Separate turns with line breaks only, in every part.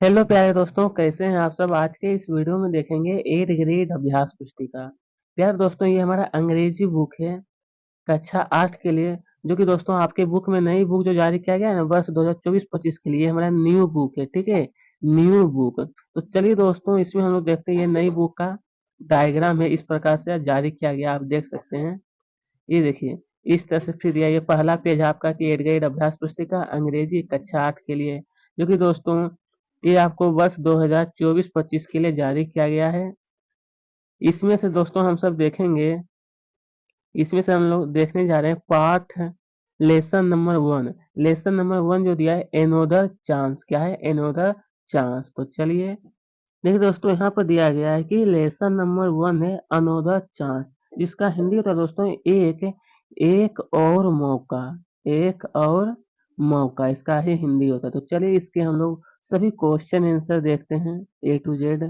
Hello प्यारे दोस्तों, कैसे हैं आप सब। आज के इस वीडियो में देखेंगे 8 ग्रेड अभ्यास पुस्तिका। प्यारे दोस्तों, ये हमारा अंग्रेजी बुक है कक्षा 8 के लिए, जो कि दोस्तों आपके बुक में नई बुक जो जारी किया गया है ना वर्ष 2024-25 के लिए, हमारा न्यू बुक है। ठीक है, न्यू बुक। तो चलिए दोस्तों, इसमें हम लोग देखते हैं ये नई बुक का डायग्राम है। इस प्रकार से जारी किया गया, आप देख सकते हैं। ये देखिए, इस तरह से फिर दिया। ये पहला पेज आपका कि 8 ग्रेड अभ्यास पुस्तिका अंग्रेजी कक्षा 8 के लिए, जो कि दोस्तों ये आपको वर्ष 2024-25 के लिए जारी किया गया है। इसमें से दोस्तों हम सब देखेंगे, इसमें से हम लोग देखने जा रहे हैं पाठ लेसन नंबर 1। लेसन नंबर 1 जो दिया है एनोदर चांस। क्या है? Another chance. तो चलिए देखिए दोस्तों, यहाँ पर दिया गया है कि लेसन नंबर 1 है अनोदर चांस, जिसका हिंदी होता है दोस्तों एक एक और मौका। एक और मौका इसका ही हिंदी होता है। तो चलिए इसके हम लोग सभी क्वेश्चन आंसर देखते हैं ए टू जेड।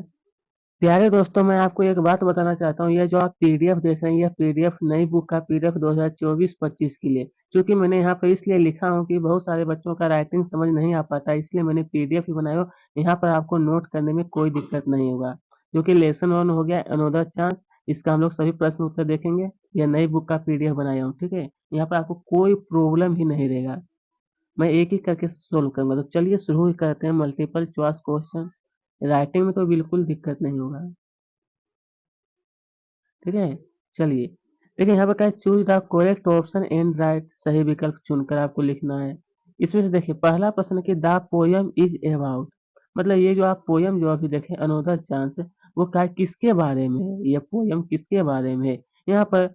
प्यारे दोस्तों, मैं आपको एक बात बताना चाहता हूँ, ये जो आप पीडीएफ देख रहे हैं, यह पीडीएफ नई बुक का पीडीएफ 2024-25 के लिए। क्योंकि मैंने यहाँ पर इसलिए लिखा हूँ कि बहुत सारे बच्चों का राइटिंग समझ नहीं आ पाता, इसलिए मैंने पीडीएफ ही बनाया हो। यहाँ पर आपको नोट करने में कोई दिक्कत नहीं होगा। जो कि लेसन 1 हो गया अनोदर चांस, इसका हम लोग सभी प्रश्न उत्तर देखेंगे। यह नई बुक का पीडीएफ बनाया हूँ। ठीक है, यहाँ पर आपको कोई प्रॉब्लम ही नहीं रहेगा, मैं एक एक करके सोल्व करूंगा। तो चलिए शुरू ही करते हैं मल्टीपल चॉइस क्वेश्चन। राइटिंग में तो बिल्कुल दिक्कत नहीं होगा। ठीक है, चलिए देखिए यहाँ पर क्या है, choose the correct option and right. सही विकल्प चुनकर आपको लिखना है। इसमें से देखिए पहला प्रश्न कि द पोयम इज अबाउट, मतलब ये जो आप पोयम जो अभी देखें अनोदर चांस, वो क्या है, किसके बारे में है, ये पोयम किसके बारे में है। यहाँ पर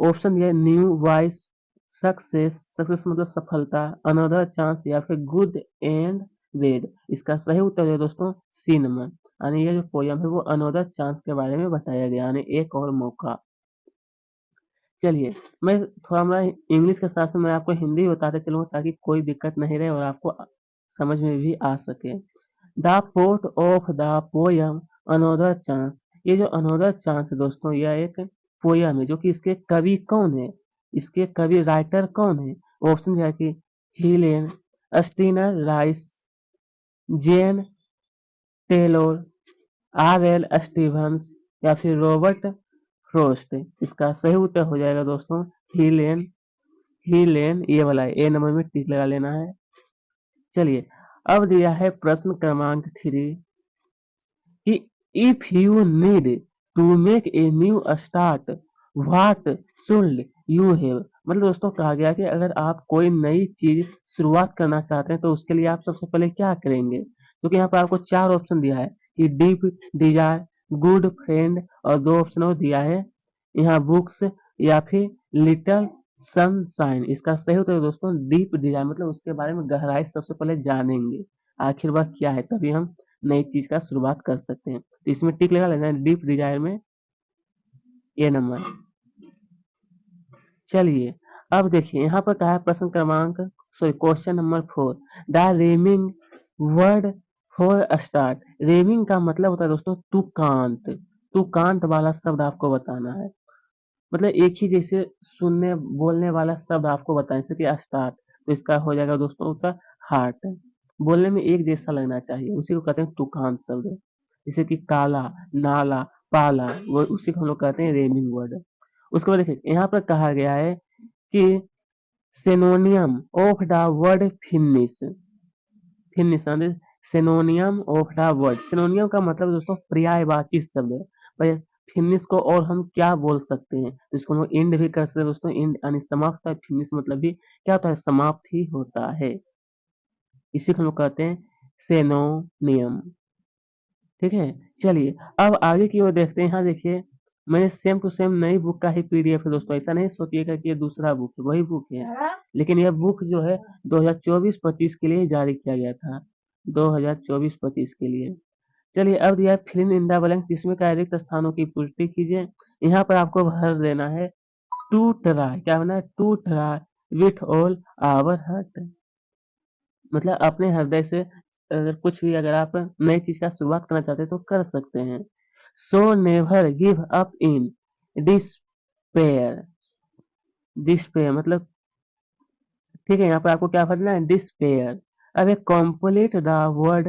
ऑप्शन दिया है न्यू वॉइस, सक्सेस, सक्सेस मतलब सफलता, अनदर चांस या फिर गुड एंड बेड। इसका सही उत्तर है दोस्तों सी नंबर, यानी ये जो पोयम है वो अनदर चांस के बारे में बताया गया, यानी एक और मौका। चलिए मैं थोड़ा मैं इंग्लिश के साथ मैं आपको हिंदी बताते चलूँ ताकि कोई दिक्कत नहीं रहे और आपको समझ में भी आ सके। The port of the poem another chance, ये जो अनोदर चांस है दोस्तों, यह एक पोयम है, जो कि इसके कवि कौन है, इसके कवि राइटर कौन है। ऑप्शन दिया है कि हीलेन, स्टीनर राइस, जेन टेलोर, आर एल स्टीवंस या फिर रॉबर्ट फ्रोस्ट। इसका सही उत्तर हो जाएगा दोस्तों हीलेन। हीलेन ये वाला है, ए नंबर में टिक लगा लेना है। चलिए अब दिया है प्रश्न क्रमांक 3 कि if you need to make a new start what should you have. मतलब दोस्तों कहा गया कि अगर आप कोई नई चीज शुरुआत करना चाहते हैं तो उसके लिए आप सबसे पहले क्या करेंगे। क्योंकि यहाँ पर आपको 4 ऑप्शन दिया है कि डीप डिजायर, गुड फ्रेंड, और 2 ऑप्शन और दिया है यहाँ बुक्स या फिर लिटिल सनशाइन। इसका सही उत्तर है दोस्तों डीप डिजायर, मतलब उसके बारे में गहराई से सबसे पहले जानेंगे आखिर वह क्या है, तभी हम नई चीज का शुरुआत कर सकते हैं। तो इसमें टिक लगा लेना है डीप डिजायर में, ये नंबर। चलिए अब देखिए यहाँ पर कहा है प्रश्न क्रमांक sorry question number 4, the rhyming word for start. Rhyming का मतलब होता है दोस्तों तुकांत। तुकांत वाला शब्द आपको बताना है, मतलब एक ही जैसे सुनने बोलने वाला शब्द आपको बताएं, जैसे कि स्टार्ट, तो इसका हो जाएगा दोस्तों उत्तर हार्ट। बोलने में एक जैसा लगना चाहिए, उसी को कहते हैं तुकांत शब्द। जैसे कि काला, नाला, पाला, वो उसी को हम लोग कहते हैं रेमिंग वर्ड। उसके बाद देखिए यहाँ पर कहा गया है कि सिनोनियम of the word finish. Finish सिनोनियम of the word, सिनोनियम का मतलब दोस्तों पर्यायवाची शब्द है। पर फिनिश को और हम क्या बोल सकते हैं, तो इसको हम इंड भी कर सकते हैं दोस्तों। इंड यानी समाप्त है, फिनिश मतलब भी क्या होता है, समाप्त ही होता है। इसी को हम लोग कहते हैं सेनोनियम। ठीक है, चलिए अब आगे की ओर देखते हैं। यहाँ देखिए मैंने सेम टू सेम नई बुक का ही पीडीएफ है दोस्तों, ऐसा नहीं सोचिएगा कि ये दूसरा बुक है, वही बुक है, लेकिन यह बुक जो है 2024-25 के लिए जारी किया गया था, 2024-25 के लिए। चलिए अब दिया है फिल इन द ब्लैंक, जिसमें का रिक्त स्थानों की पूर्ति कीजिए। यहाँ पर आपको भर देना है टू ट्राई, क्या होना है, to try with all our heart, मतलब अपने हृदय से अगर कुछ भी अगर आप नई चीज का शुरुआत करना चाहते हैं तो कर सकते हैं। So never give up in despair. Despair मतलब ठीक है, यहाँ पर आपको क्या भरना है डिस्पेयर। अब एक कॉम्प्लीट द वर्ड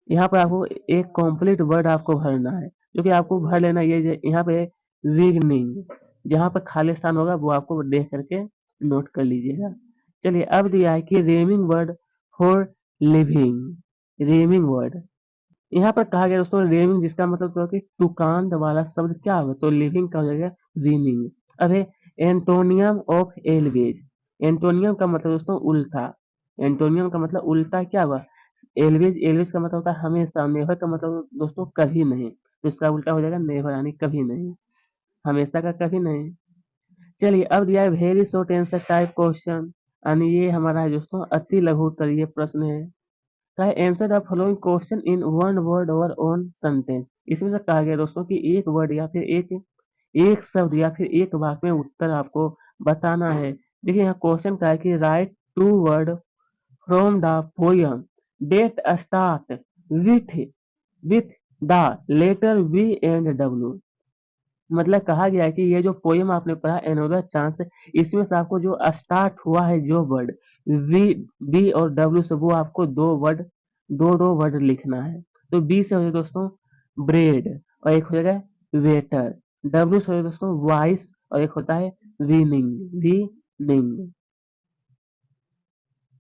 यहाँ पर आपको एक कंप्लीट वर्ड आपको भरना है, जो कि आपको भर लेना ये यहाँ पे विगनिंग, जहाँ पर खाली स्थान होगा वो आपको देख करके नोट कर लीजिएगा। चलिए अब दिया है कि rhyming word for living. Rhyming word यहाँ पर कहा गया दोस्तों रेमिंग, जिसका मतलब तो है कि तुकांत वाला शब्द क्या होगा, तो लिविंग का हो जाएगा रीमिंग। अब है एंटोनियम ऑफ एलवेज। एंटोनियम का मतलब दोस्तों उल्टा। एंटोनियम का मतलब उल्टा क्या हुआ, एलवेज। एलवेज का मतलब होता है हमेशा, नेवर का मतलब दोस्तों कभी नहीं, तो इसका उल्टा हो जाएगा नेवर, यानी कभी नहीं, हमेशा का कभी नहीं। चलिए अब दिया है very short answer type question, यानी ये हमारा है दोस्तों अति लघु उत्तरीय प्रश्न है। कहा answer the following question in one word और ऑन सेंटेंस। इसमें से कहा गया दोस्तों कि एक वर्ड या फिर एक एक शब्द या फिर एक वाक्य में उत्तर आपको बताना है। देखिए यहाँ क्वेश्चन का है कि write two word from the poem that start with with the letter V and W. मतलब कहा गया है कि ये जो पोयम आपने पढ़ा एनोदर चांस, इसमें से आपको जो स्टार्ट हुआ है जो वर्ड वी बी और डब्ल्यू से, वो आपको दो वर्ड लिखना है। तो बी से हो जाएगा दोस्तों ब्रेड, और एक हो जाएगा वेटर। डब्ल्यू से हो जाएगा दोस्तों वॉइस, और एक होता है वीनिंग, वीनिंग।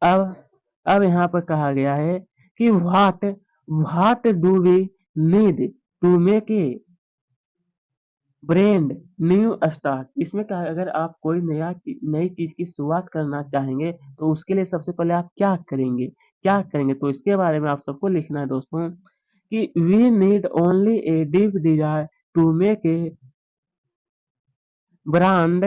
अब अब यहाँ पर कहा गया है कि what do we need to make a brand new start. इसमें क्या है, अगर आप कोई नई चीज की शुरुआत करना चाहेंगे तो उसके लिए सबसे पहले आप क्या करेंगे, तो इसके बारे में आप सबको लिखना है दोस्तों कि we need only a deep desire to make a brand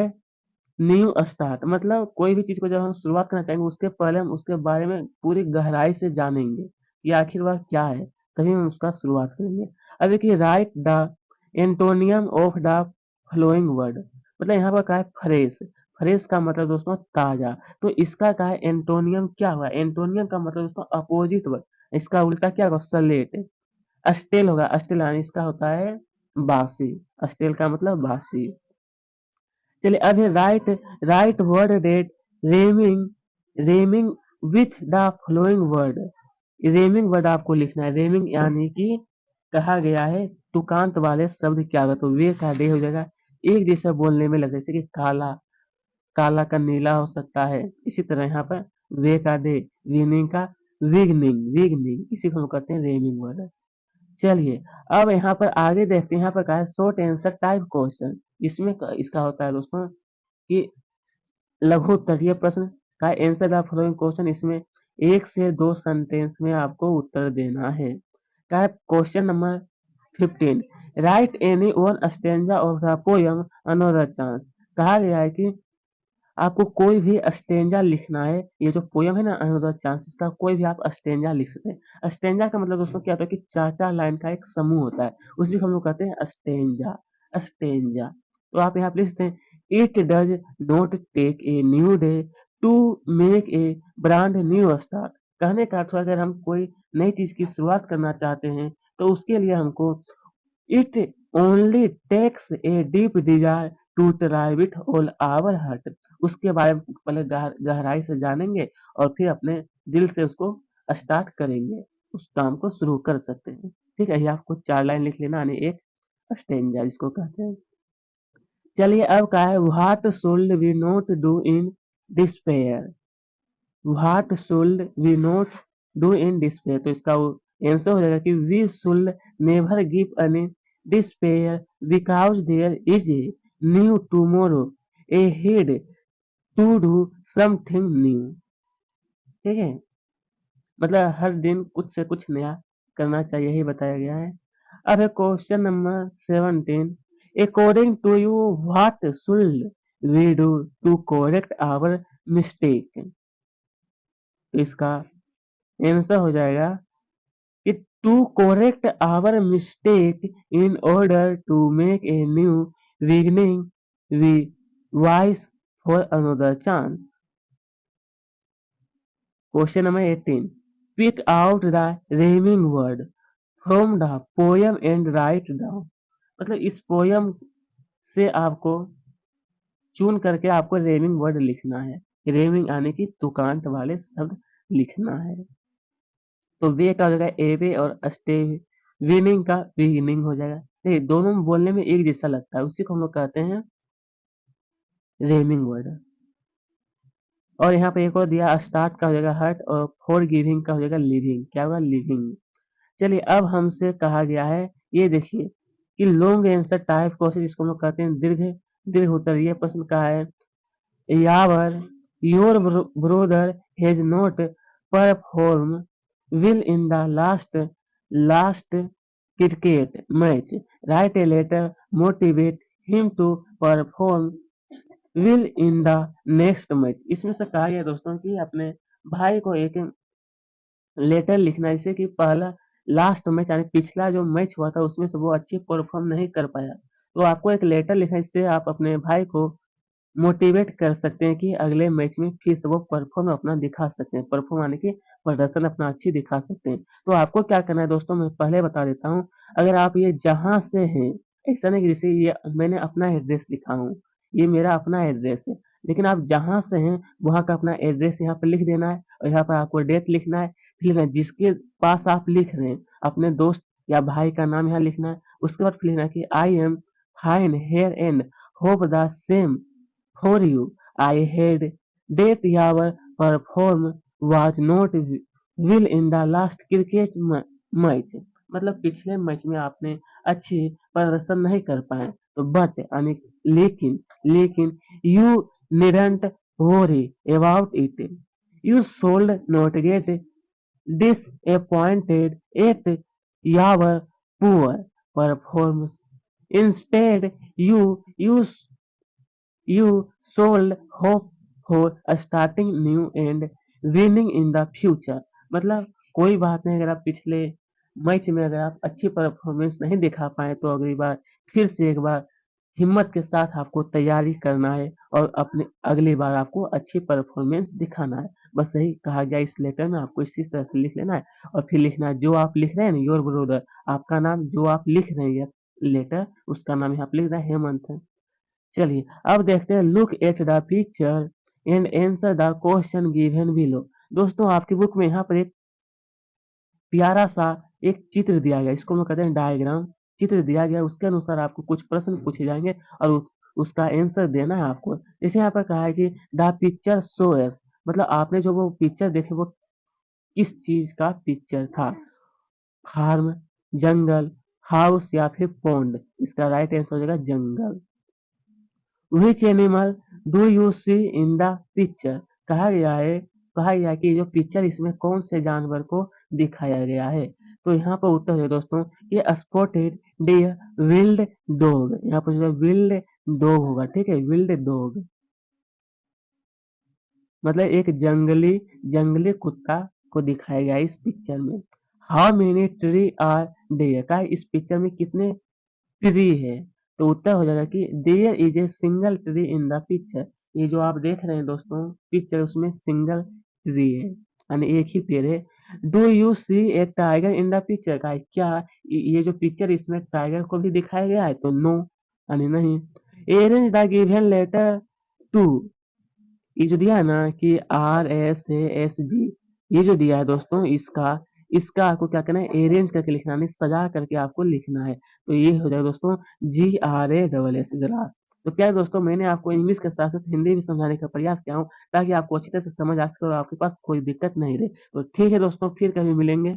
new start. मतलब कोई भी चीज को जब हम शुरुआत करना चाहेंगे उसके पहले हम उसके बारे में पूरी गहराई से जानेंगे कि आखिर वह क्या है, तभी हम उसका शुरुआत करेंगे। अब देखिए right the antonym of the following word. मतलब यहाँ पर क्या है फ्रेश। फ्रेश का मतलब दोस्तों ताजा, तो इसका क्या है एंटोनियम क्या हुआ, एंटोनियम का मतलब दोस्तों अपोजिट वर्ड, इसका उल्टा क्या होगा सलेट। अस्टेल होगा, अस्टेल यानी इसका होता है बासी। अस्टेल का मतलब बासी। चलिए अब है write write word that rhyming rhyming with the following word. Rhyming word आपको लिखना है, रेमिंग यानी कि कहा गया है तुकांत वाले शब्द क्या होगा, तो वे का डे हो जाएगा एक जैसा बोलने में लगे, जैसे कि काला, काला का नीला हो सकता है। इसी तरह यहाँ पर वे का डे, विनिंग का विगनिंग, विगनिंग, इसी को हम कहते हैं रेमिंग वर्ड। चलिए अब यहाँ पर आगे देखते हैं, यहाँ पर कहा है शॉर्ट आंसर टाइप क्वेश्चन। इसमें इसका होता है दोस्तों कि लघु उत्तरीय प्रश्न का आंसर द फॉलोइंग क्वेश्चन। इसमें एक से दो सेंटेंस में आपको उत्तर देना है। का question number 15, right any one stanza of the poem another chance. कहा गया है कि आपको कोई भी स्टेंजा लिखना है, ये जो पोयम है ना अनदर चांस, इसका कोई भी आप स्टेंजा लिख सकते हैं। स्टेंजा का मतलब दोस्तों क्या होता है कि चार चार लाइन का एक समूह होता है, उसी को हम लोग कहते हैं स्टेंजा। स्टेंजा तो आप यहाँ पे लिख सकते हैं it does not take a new day to make a brand new start. कहने का अर्थ है, अगर हम कोई नई चीज की शुरुआत करना चाहते हैं तो उसके लिए हमको it only takes a deep desire to try with all our heart. उसके बारे में पहले गहराई से जानेंगे और फिर अपने दिल से उसको स्टार्ट करेंगे, उस काम को शुरू कर सकते हैं। ठीक है, ये आपको चार लाइन लिख लेना, यानी एक स्टेंजा जिसको कहते हैं। चलिए अब क्या है what should we not do in despair. What should we not do in despair, तो इसका आंसर हो जाएगा कि we should never give in despair because there is a new tomorrow ahead to do something new. ठीक है, मतलब हर दिन कुछ से कुछ नया करना चाहिए, यही बताया गया है। अब है question number 17, according to you what should we do to correct our mistake. तो इसका आंसर हो जाएगा कि to correct our mistake in order to make a new beginning we wish for another chance. Question number 18, pick out the rhyming word from the poem and write down. मतलब इस poem से आपको चुन करके आपको रेमिंग वर्ड लिखना है। रेमिंग आने की तुकांत वाले शब्द लिखना है। तो वे का हो जाएगा एवे और स्टे, विनिंग का विनिंग हो जाएगा। देखिए दोनों में बोलने में एक जैसा लगता है, उसी को हम लोग कहते हैं रेमिंग वर्ड। और यहाँ पे एक और दिया, स्टार्ट का हो जाएगा हर्ट और फॉर गिविंग का हो जाएगा लिविंग। क्या होगा? लिविंग। चलिए अब हमसे कहा गया है, ये देखिए कि लॉन्ग आंसर टाइप क्वेश्चन जिसको हम लोग कहते हैं दीर्घ दीर्घ उत्तर। ये प्रश्न कहा है, यावर your brother has not perform well in the last cricket match, right a letter motivate him to perform well in the next match. इसमें से कहा गया दोस्तों कि अपने भाई को एक लेटर लिखना है, जैसे कि पहला लास्ट मैच यानी पिछला जो मैच हुआ था उसमें से वो अच्छी परफॉर्म नहीं कर पाया, तो आपको एक लेटर लिखना है, इससे आप अपने भाई को मोटिवेट कर सकते हैं कि अगले मैच में फिर से वो परफॉर्म अपना दिखा सकते हैं, परफॉर्म आने की प्रदर्शन अपना अच्छी दिखा सकते हैं। तो आपको क्या करना है दोस्तों, मैं पहले बता देता हूँ। अगर आप ये जहाँ से हैं, ऐसा नहीं कि जैसे ये मैंने अपना एड्रेस लिखा हूँ, ये मेरा अपना एड्रेस है, लेकिन आप जहाँ से हैं वहाँ का अपना एड्रेस यहाँ पर लिख देना है, और यहाँ पर आपको डेट लिखना है, फिर लिखना है जिसके पास आप लिख रहे हैं, अपने दोस्त या भाई का नाम यहाँ लिखना है। उसके बाद फिर लिखना है कि I am fine here and hope the same for you. I had that your perform was not well in the last cricket match. मतलब पिछले मैच में आपने अच्छी प्रदर्शन नहीं कर पाए, तो बट यानी लेकिन लेकिन you needn't worry about it. You should not get disappointed at your poor performance. Instead, you should hope for starting new and winning in the future। मतलब कोई बात नहीं, अगर आप पिछले मैच में अगर आप अच्छी परफॉर्मेंस नहीं दिखा पाए तो अगली बार फिर से एक बार हिम्मत के साथ आपको तैयारी करना है और अपने अगली बार आपको अच्छी परफॉर्मेंस दिखाना है। बस यही कहा गया इस लेटर में, आपको इसी तरह से लिख लेना है और फिर लिखना है जो आप लिख रहे हैं ना, योर ब्रदर, आपका नाम जो आप लिख रहे हैं लेटर, उसका नाम यहाँ पे लिख रहे हैं हेमंत है। चलिए अब देखते हैं, look at the picture and answer the question given below. दोस्तों आपकी बुक में यहाँ पर एक प्यारा सा एक चित्र दिया गया, इसको हम लोग कहते हैं डायग्राम। चित्र दिया गया, उसके अनुसार आपको कुछ प्रश्न पूछे जाएंगे और उसका आंसर देना है आपको। जैसे यहाँ पर कहा है कि द पिक्चर शोएस, मतलब आपने जो वो पिक्चर देखे वो किस चीज का पिक्चर था, फार्म, जंगल, हाउस या फिर पॉन्ड। इसका राइट आंसर हो जाएगा जंगल। Which animal do you see in the picture, कहा गया है कि जो पिक्चर इसमें कौन से जानवर को दिखाया गया है। तो यहाँ पर उत्तर है दोस्तों, ये स्पॉटेड डियर, विल्ड डॉग। यहाँ पर जो विल्ड डॉग होगा, ठीक है, विल्ड डॉग मतलब एक जंगली जंगली कुत्ता को दिखाया गया है इस पिक्चर में। How many tree are there, का इस पिक्चर में कितने ट्री है। तो उत्तर हो जाएगा कि there is a single tree in the picture. ये जो आप देख रहे हैं दोस्तों पिक्चर, उसमें सिंगल ट्री है यानी एक ही पेड़ है। Do you see a tiger in the picture, का क्या ये जो पिक्चर इसमें टाइगर को भी दिखाया गया है, तो नो यानी नहीं। Arrange the given letter to, ये जो दिया है ना कि RSASG, ये जो दिया है दोस्तों इसका इसका आपको क्या करना है, अरेंज करके लिखना है, सजा करके आपको लिखना है। तो ये हो जाएगा दोस्तों GRASS ग्लास। तो क्या है दोस्तों, मैंने आपको इंग्लिश के साथ साथ हिंदी भी समझाने का प्रयास किया हूँ ताकि आपको अच्छी तरह से समझ आ सके और आपके पास कोई दिक्कत नहीं रहे। तो ठीक है दोस्तों, फिर कभी मिलेंगे।